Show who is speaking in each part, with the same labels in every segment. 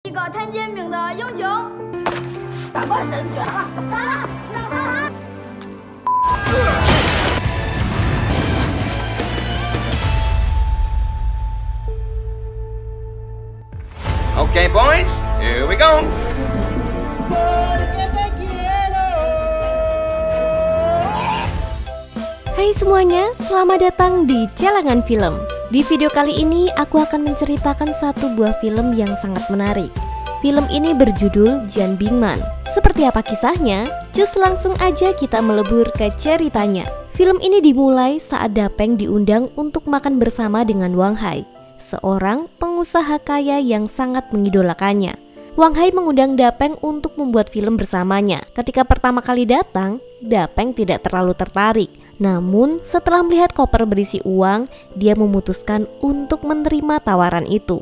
Speaker 1: 一个摊煎饼的英雄。
Speaker 2: 什么神拳啊？打！让他！
Speaker 3: Okay, boys, here we go.
Speaker 4: Hai semuanya, selamat datang di Celengan Film. Di video kali ini aku akan menceritakan satu buah film yang sangat menarik. Film ini berjudul Jian Bingman. Seperti apa kisahnya? Cus langsung aja kita melebur ke ceritanya. Film ini dimulai saat Dapeng diundang untuk makan bersama dengan Wang Hai, seorang pengusaha kaya yang sangat mengidolakannya. Wang Hai mengundang Dapeng untuk membuat film bersamanya. Ketika pertama kali datang, Dapeng tidak terlalu tertarik. Namun setelah melihat koper berisi uang, dia memutuskan untuk menerima tawaran itu.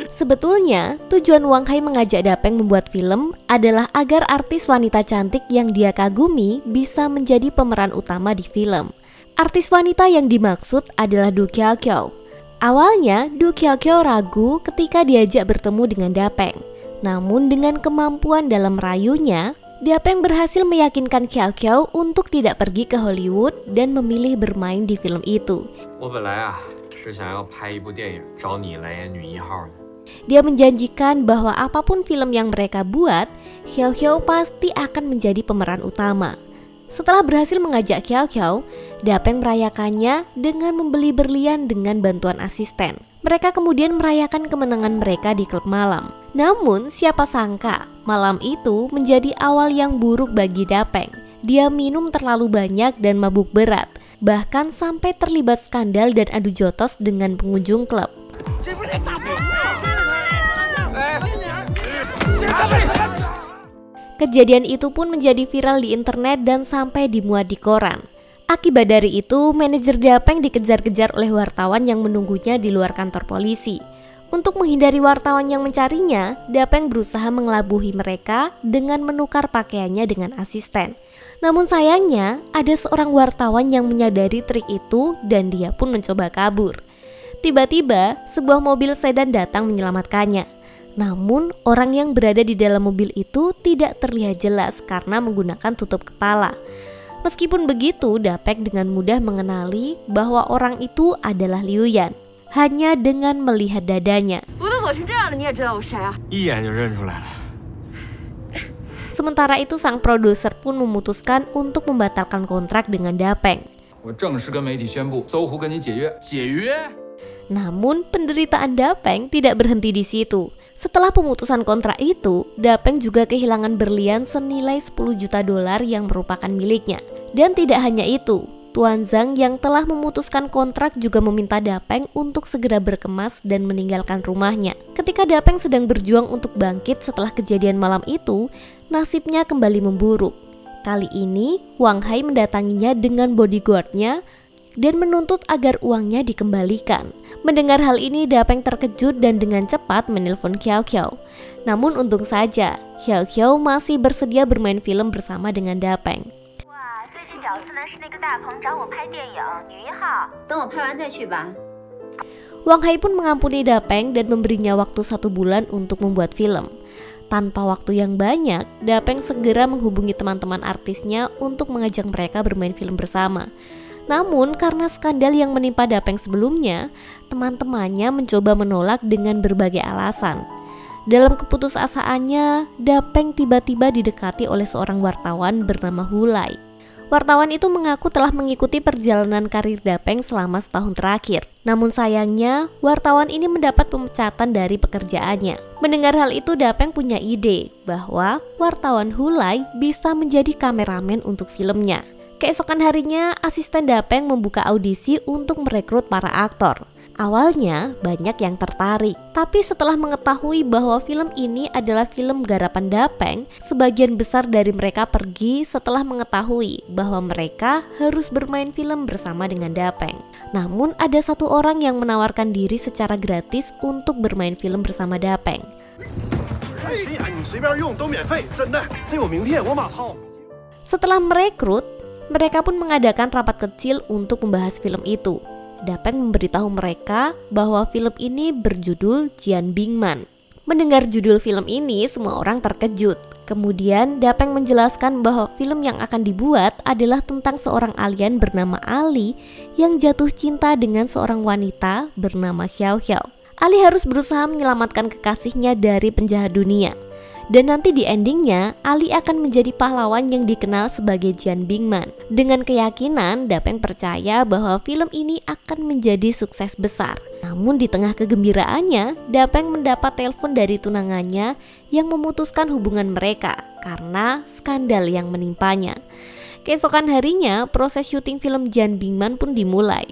Speaker 4: Sebetulnya, tujuan Wang Hai mengajak Dapeng membuat film adalah agar artis wanita cantik yang dia kagumi bisa menjadi pemeran utama di film. Artis wanita yang dimaksud adalah Du Qiaoqiao. Awalnya, Du Qiaoqiao ragu ketika diajak bertemu dengan Dapeng. Namun dengan kemampuan dalam merayunya, Dapeng berhasil meyakinkan Qiaoqiao untuk tidak pergi ke Hollywood dan memilih bermain di film itu. Dia menjanjikan bahwa apapun film yang mereka buat, Qiaoqiao pasti akan menjadi pemeran utama. Setelah berhasil mengajak Qiaoqiao, Dapeng merayakannya dengan membeli berlian dengan bantuan asisten. Mereka kemudian merayakan kemenangan mereka di klub malam. Namun siapa sangka malam itu menjadi awal yang buruk bagi Dapeng. Dia minum terlalu banyak dan mabuk berat, bahkan sampai terlibat skandal dan adu jotos dengan pengunjung klub. Kejadian itu pun menjadi viral di internet dan sampai dimuat di koran. Akibat dari itu, manajer Dapeng dikejar-kejar oleh wartawan yang menunggunya di luar kantor polisi. Untuk menghindari wartawan yang mencarinya, Dapeng berusaha mengelabuhi mereka dengan menukar pakaiannya dengan asisten. Namun sayangnya, ada seorang wartawan yang menyadari trik itu dan dia pun mencoba kabur. Tiba-tiba, sebuah mobil sedan datang menyelamatkannya. Namun, orang yang berada di dalam mobil itu tidak terlihat jelas karena menggunakan tutup kepala. Meskipun begitu, Dapeng dengan mudah mengenali bahwa orang itu adalah Liu Yan, hanya dengan melihat dadanya. Sementara itu, sang produser pun memutuskan untuk membatalkan kontrak dengan Dapeng. Namun, penderitaan Dapeng tidak berhenti di situ. Setelah pemutusan kontrak itu, Dapeng juga kehilangan berlian senilai 10 juta dolar yang merupakan miliknya. Dan tidak hanya itu, Tuan Zhang yang telah memutuskan kontrak juga meminta Dapeng untuk segera berkemas dan meninggalkan rumahnya. Ketika Dapeng sedang berjuang untuk bangkit setelah kejadian malam itu, nasibnya kembali memburuk. Kali ini, Wang Hai mendatanginya dengan bodyguardnya dan menuntut agar uangnya dikembalikan. Mendengar hal ini, Dapeng terkejut dan dengan cepat menelpon Qiaoqiao. Namun untung saja, Qiaoqiao masih bersedia bermain film bersama dengan Dapeng. Wang Hai pun mengampuni Dapeng dan memberinya waktu 1 bulan untuk membuat film. Tanpa waktu yang banyak, Dapeng segera menghubungi teman-teman artisnya untuk mengajak mereka bermain film bersama. Namun karena skandal yang menimpa Dapeng sebelumnya, teman-temannya mencoba menolak dengan berbagai alasan. Dalam keputusasaannya, Dapeng tiba-tiba didekati oleh seorang wartawan bernama Hulai. Wartawan itu mengaku telah mengikuti perjalanan karir Dapeng selama setahun terakhir. Namun sayangnya, wartawan ini mendapat pemecatan dari pekerjaannya. Mendengar hal itu, Dapeng punya ide bahwa wartawan Hulai bisa menjadi kameramen untuk filmnya. Keesokan harinya, asisten Dapeng membuka audisi untuk merekrut para aktor. Awalnya banyak yang tertarik, tapi setelah mengetahui bahwa film ini adalah film garapan Dapeng, sebagian besar dari mereka pergi setelah mengetahui bahwa mereka harus bermain film bersama dengan Dapeng. Namun ada satu orang yang menawarkan diri secara gratis untuk bermain film bersama Dapeng. Setelah merekrut, mereka pun mengadakan rapat kecil untuk membahas film itu. Dapeng memberitahu mereka bahwa film ini berjudul Jian Bingman. Mendengar judul film ini, semua orang terkejut. Kemudian Dapeng menjelaskan bahwa film yang akan dibuat adalah tentang seorang alien bernama Ali yang jatuh cinta dengan seorang wanita bernama Xiao Xiao. Ali harus berusaha menyelamatkan kekasihnya dari penjahat dunia. Dan nanti di endingnya, Ali akan menjadi pahlawan yang dikenal sebagai Jian Bingman. Dengan keyakinan, Dapeng percaya bahwa film ini akan menjadi sukses besar. Namun di tengah kegembiraannya, Dapeng mendapat telepon dari tunangannya yang memutuskan hubungan mereka karena skandal yang menimpanya. Keesokan harinya, proses syuting film Jian Bingman pun dimulai.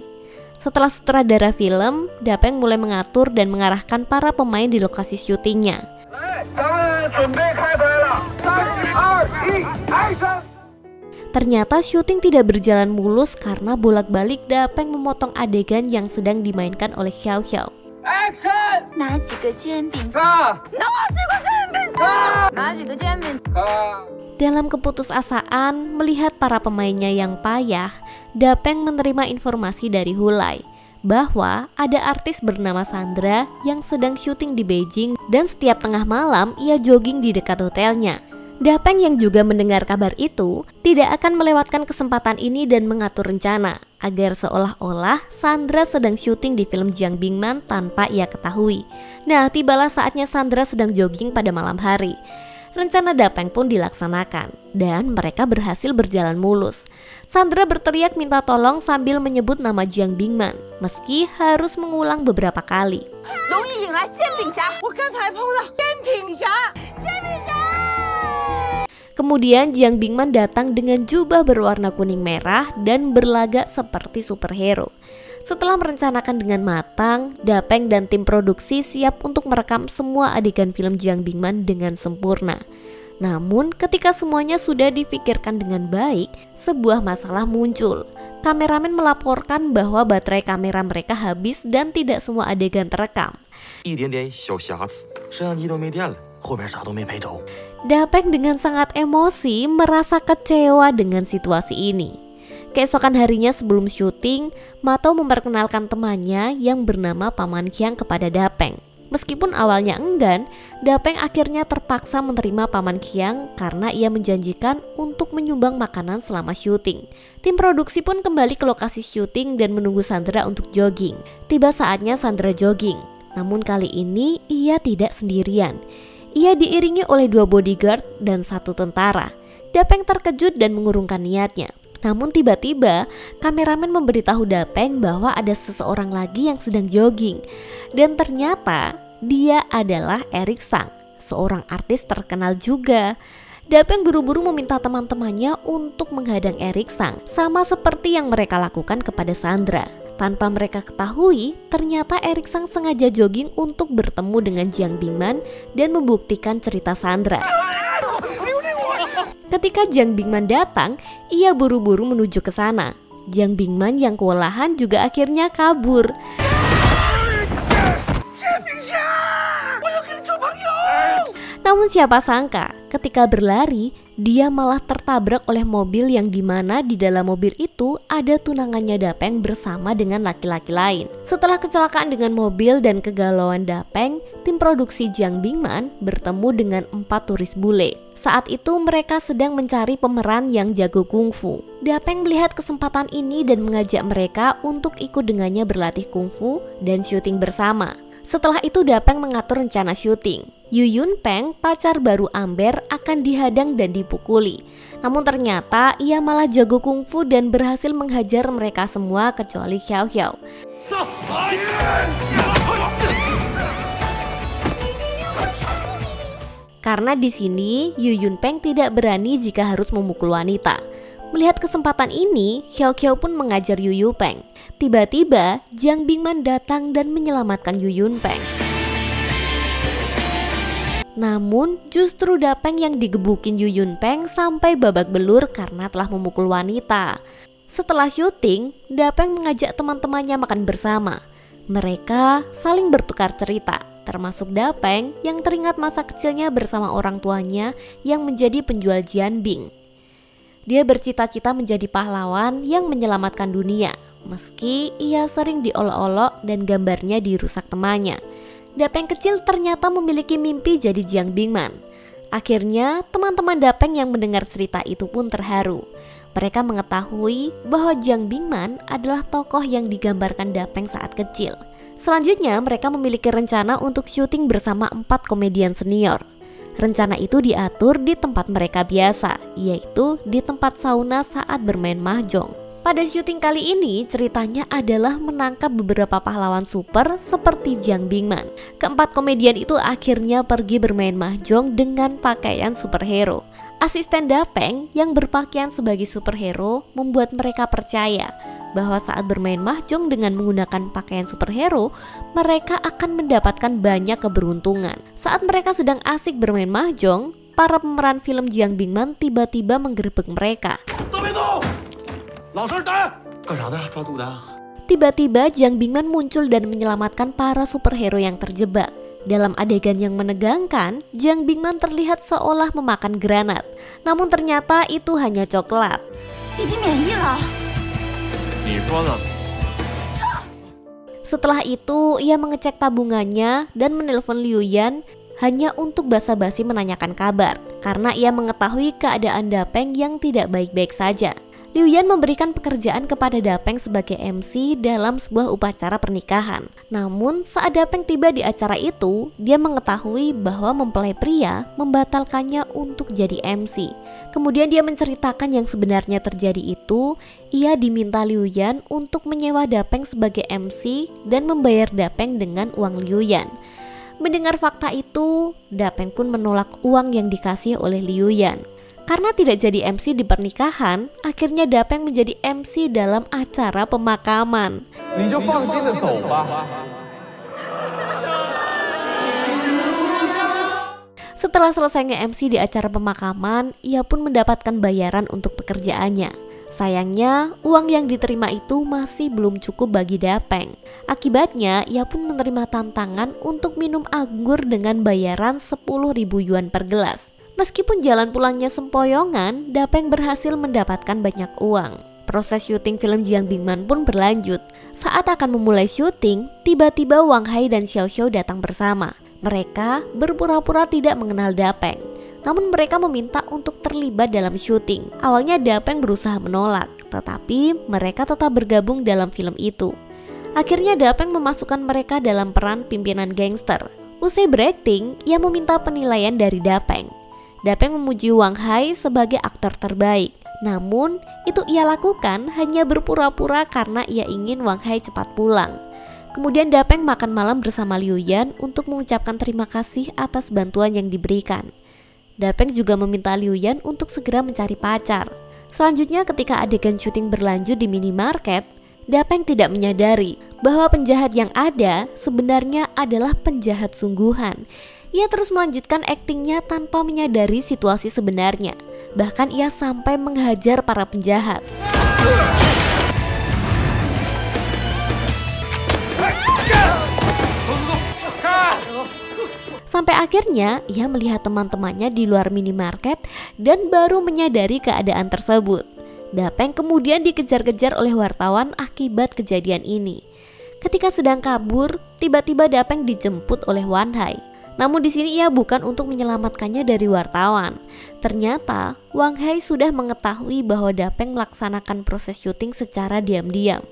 Speaker 4: Setelah sutradara film, Dapeng mulai mengatur dan mengarahkan para pemain di lokasi syutingnya. Ternyata syuting tidak berjalan mulus karena bolak-balik Dapeng memotong adegan yang sedang dimainkan oleh Xiao Xiao. Dalam keputusasaan melihat para pemainnya yang payah, Dapeng menerima informasi dari Hulai bahwa ada artis bernama Sandra yang sedang syuting di Beijing dan setiap tengah malam ia jogging di dekat hotelnya. Dapeng yang juga mendengar kabar itu tidak akan melewatkan kesempatan ini dan mengatur rencana agar seolah-olah Sandra sedang syuting di film Jian Bingman tanpa ia ketahui. Nah, tibalah saatnya Sandra sedang jogging pada malam hari. Rencana Dapeng pun dilaksanakan dan mereka berhasil berjalan mulus. Sandra berteriak minta tolong sambil menyebut nama Jian Bingman meski harus mengulang beberapa kali. Kemudian Jian Bingman datang dengan jubah berwarna kuning merah dan berlagak seperti superhero. Setelah merencanakan dengan matang, Dapeng dan tim produksi siap untuk merekam semua adegan film Jian Bingman dengan sempurna. Namun ketika semuanya sudah difikirkan dengan baik, sebuah masalah muncul. Kameramen melaporkan bahwa baterai kamera mereka habis dan tidak semua adegan terekam. Dapeng dengan sangat emosi merasa kecewa dengan situasi ini. Keesokan harinya sebelum syuting, Mato memperkenalkan temannya yang bernama Paman Qiang kepada Dapeng. Meskipun awalnya enggan, Dapeng akhirnya terpaksa menerima Paman Qiang karena ia menjanjikan untuk menyumbang makanan selama syuting. Tim produksi pun kembali ke lokasi syuting dan menunggu Sandra untuk jogging. Tiba saatnya Sandra jogging, namun kali ini ia tidak sendirian. Ia diiringi oleh 2 bodyguard dan 1 tentara. Dapeng terkejut dan mengurungkan niatnya. Namun tiba-tiba kameramen memberitahu Dapeng bahwa ada seseorang lagi yang sedang jogging. Dan ternyata dia adalah Eric Sang, seorang artis terkenal juga. Dapeng buru-buru meminta teman-temannya untuk menghadang Eric Sang, sama seperti yang mereka lakukan kepada Sandra. Tanpa mereka ketahui, ternyata Eric Sang sengaja jogging untuk bertemu dengan Jian Bingman dan membuktikan cerita Sandra. Ketika Jian Bingman datang, ia buru-buru menuju ke sana. Jian Bingman yang kewalahan juga akhirnya kabur. Namun siapa sangka, ketika berlari, dia malah tertabrak oleh mobil yang dimana di dalam mobil itu ada tunangannya Dapeng bersama dengan laki-laki lain. Setelah kecelakaan dengan mobil dan kegalauan Dapeng, tim produksi Jian Bingman bertemu dengan 4 turis bule. Saat itu mereka sedang mencari pemeran yang jago kungfu. Dapeng melihat kesempatan ini dan mengajak mereka untuk ikut dengannya berlatih kungfu dan syuting bersama. Setelah itu Dapeng mengatur rencana syuting. Yu Yun Peng, pacar baru Amber, akan dihadang dan dipukuli. Namun ternyata ia malah jago kungfu dan berhasil menghajar mereka semua kecuali Xiao Xiao. Karena di sini Yu Yun Peng tidak berani jika harus memukul wanita. Melihat kesempatan ini, Xiao Xiao pun mengajar Yu Yun Peng. Tiba-tiba, Jian Bingman datang dan menyelamatkan Yu Yun Peng. Namun, justru Dapeng yang digebukin Yu Yun Peng sampai babak belur karena telah memukul wanita. Setelah syuting, Dapeng mengajak teman-temannya makan bersama. Mereka saling bertukar cerita, termasuk Dapeng yang teringat masa kecilnya bersama orang tuanya yang menjadi penjual jianbing. Dia bercita-cita menjadi pahlawan yang menyelamatkan dunia. meski ia sering diolok-olok dan gambarnya dirusak temannya. Dapeng kecil ternyata memiliki mimpi jadi Jiang Bingman. Akhirnya teman-teman Dapeng yang mendengar cerita itu pun terharu. Mereka mengetahui bahwa Jiang Bingman adalah tokoh yang digambarkan Dapeng saat kecil. Selanjutnya mereka memiliki rencana untuk syuting bersama 4 komedian senior. Rencana itu diatur di tempat mereka biasa, yaitu di tempat sauna saat bermain mahjong. Pada syuting kali ini ceritanya adalah menangkap beberapa pahlawan super seperti Jiang Bingman. Keempat komedian itu akhirnya pergi bermain mahjong dengan pakaian superhero. Asisten Dapeng yang berpakaian sebagai superhero membuat mereka percaya bahwa saat bermain mahjong dengan menggunakan pakaian superhero, mereka akan mendapatkan banyak keberuntungan. Saat mereka sedang asik bermain mahjong, para pemeran film Jiang Bingman tiba-tiba menggerebek mereka. Tiba-tiba Jiang Bingman muncul dan menyelamatkan para superhero yang terjebak. Dalam adegan yang menegangkan, Jiang Bingman terlihat seolah memakan granat. Namun ternyata itu hanya coklat. Setelah itu, ia mengecek tabungannya dan menelpon Liu Yan hanya untuk basa-basi menanyakan kabar, karena ia mengetahui keadaan Dapeng yang tidak baik-baik saja. Liu Yan memberikan pekerjaan kepada Dapeng sebagai MC dalam sebuah upacara pernikahan. Namun saat Dapeng tiba di acara itu, dia mengetahui bahwa mempelai pria membatalkannya untuk jadi MC. Kemudian dia menceritakan yang sebenarnya terjadi itu. Ia diminta Liu Yan untuk menyewa Dapeng sebagai MC dan membayar Dapeng dengan uang Liu Yan. Mendengar fakta itu, Dapeng pun menolak uang yang dikasih oleh Liu Yan. Karena tidak jadi MC di pernikahan, akhirnya Dapeng menjadi MC dalam acara pemakaman. Setelah selesai nge-MC di acara pemakaman, ia pun mendapatkan bayaran untuk pekerjaannya. Sayangnya, uang yang diterima itu masih belum cukup bagi Dapeng. Akibatnya, ia pun menerima tantangan untuk minum anggur dengan bayaran 10.000 yuan per gelas. Meskipun jalan pulangnya sempoyongan, Dapeng berhasil mendapatkan banyak uang. Proses syuting film Jiang Bingman pun berlanjut. Saat akan memulai syuting, tiba-tiba Wang Hai dan Xiao Xiao datang bersama. Mereka berpura-pura tidak mengenal Dapeng. Namun mereka meminta untuk terlibat dalam syuting. Awalnya Dapeng berusaha menolak, tetapi mereka tetap bergabung dalam film itu. Akhirnya Dapeng memasukkan mereka dalam peran pimpinan gangster. Usai berakting, ia meminta penilaian dari Dapeng. Dapeng memuji Wang Hai sebagai aktor terbaik. Namun, itu ia lakukan hanya berpura-pura karena ia ingin Wang Hai cepat pulang. Kemudian Dapeng makan malam bersama Liu Yan untuk mengucapkan terima kasih atas bantuan yang diberikan. Dapeng juga meminta Liu Yan untuk segera mencari pacar. Selanjutnya ketika adegan syuting berlanjut di minimarket, Dapeng tidak menyadari bahwa penjahat yang ada sebenarnya adalah penjahat sungguhan. Ia terus melanjutkan aktingnya tanpa menyadari situasi sebenarnya. Bahkan ia sampai menghajar para penjahat. Sampai akhirnya ia melihat teman-temannya di luar minimarket dan baru menyadari keadaan tersebut. Dapeng kemudian dikejar-kejar oleh wartawan akibat kejadian ini. Ketika sedang kabur, tiba-tiba Dapeng dijemput oleh Wan Hai. Namun di sini ia bukan untuk menyelamatkannya dari wartawan. Ternyata Wang Hai sudah mengetahui bahwa Dapeng melaksanakan proses syuting secara diam-diam.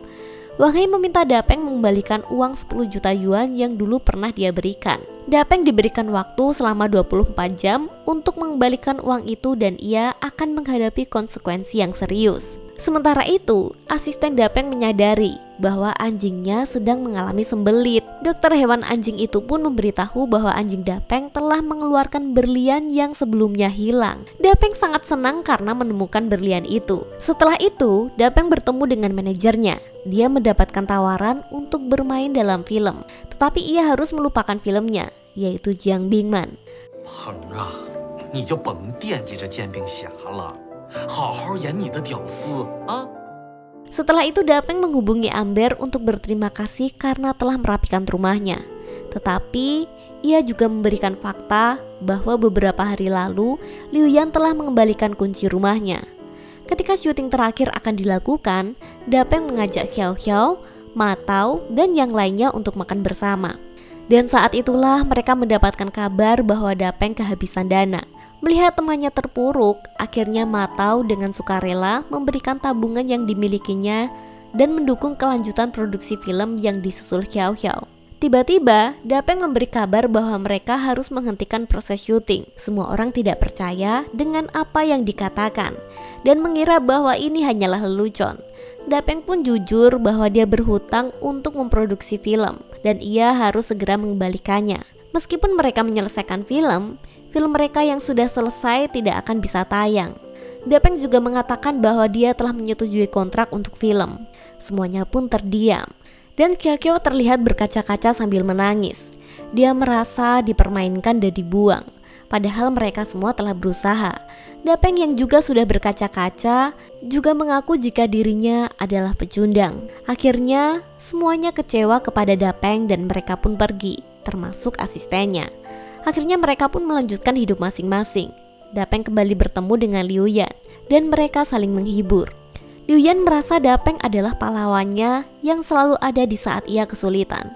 Speaker 4: Wang Hai meminta Dapeng mengembalikan uang 10 juta yuan yang dulu pernah dia berikan. Dapeng diberikan waktu selama 24 jam untuk mengembalikan uang itu dan ia akan menghadapi konsekuensi yang serius. Sementara itu, asisten Dapeng menyadari bahwa anjingnya sedang mengalami sembelit. Dokter hewan anjing itu pun memberitahu bahwa anjing Dapeng telah mengeluarkan berlian yang sebelumnya hilang. Dapeng sangat senang karena menemukan berlian itu. Setelah itu, Dapeng bertemu dengan manajernya. Dia mendapatkan tawaran untuk bermain dalam film, tetapi ia harus melupakan filmnya, yaitu Jiang Bingman. Setelah itu Dapeng menghubungi Amber untuk berterima kasih karena telah merapikan rumahnya. Tetapi ia juga memberikan fakta bahwa beberapa hari lalu Liu Yan telah mengembalikan kunci rumahnya. Ketika syuting terakhir akan dilakukan, Dapeng mengajak Xiao Xiao, Ma Tao, dan yang lainnya untuk makan bersama. Dan saat itulah mereka mendapatkan kabar bahwa Dapeng kehabisan dana. Melihat temannya terpuruk, akhirnya Ma Tao dengan sukarela memberikan tabungan yang dimilikinya dan mendukung kelanjutan produksi film yang disusul Xiao Xiao. Tiba-tiba, Dapeng memberi kabar bahwa mereka harus menghentikan proses syuting. Semua orang tidak percaya dengan apa yang dikatakan dan mengira bahwa ini hanyalah lelucon. Dapeng pun jujur bahwa dia berhutang untuk memproduksi film dan ia harus segera mengembalikannya. Meskipun mereka menyelesaikan film mereka yang sudah selesai tidak akan bisa tayang. Dapeng juga mengatakan bahwa dia telah menyetujui kontrak untuk film. Semuanya pun terdiam. Dan Xiao Xiao terlihat berkaca-kaca sambil menangis. Dia merasa dipermainkan dan dibuang. Padahal mereka semua telah berusaha. Dapeng yang juga sudah berkaca-kaca juga mengaku jika dirinya adalah pecundang. Akhirnya semuanya kecewa kepada Dapeng dan mereka pun pergi, termasuk asistennya. Akhirnya mereka pun melanjutkan hidup masing-masing. Dapeng kembali bertemu dengan Liu Yan dan mereka saling menghibur. Liu Yan merasa Dapeng adalah pahlawannya yang selalu ada di saat ia kesulitan.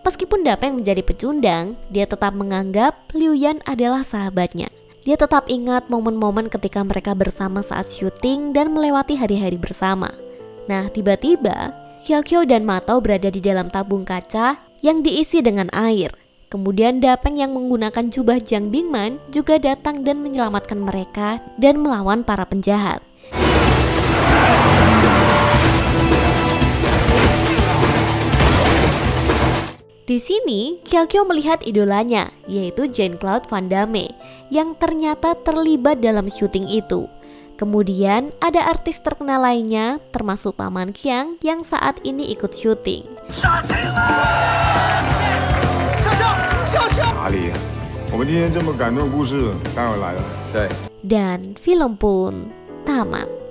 Speaker 4: Meskipun Dapeng menjadi pecundang, dia tetap menganggap Liu Yan adalah sahabatnya. Dia tetap ingat momen-momen ketika mereka bersama saat syuting dan melewati hari-hari bersama. Nah, tiba-tiba Xiao Xiao dan Ma Tao berada di dalam tabung kaca yang diisi dengan air. Kemudian Dapeng yang menggunakan jubah Jiang Bingman juga datang dan menyelamatkan mereka dan melawan para penjahat. Di sini, Xiao Xiao melihat idolanya, yaitu Jean-Claude Van Damme, yang ternyata terlibat dalam syuting itu. Kemudian ada artis terkenal lainnya, termasuk Paman Qiang yang saat ini ikut syuting. Dan film pun tamat.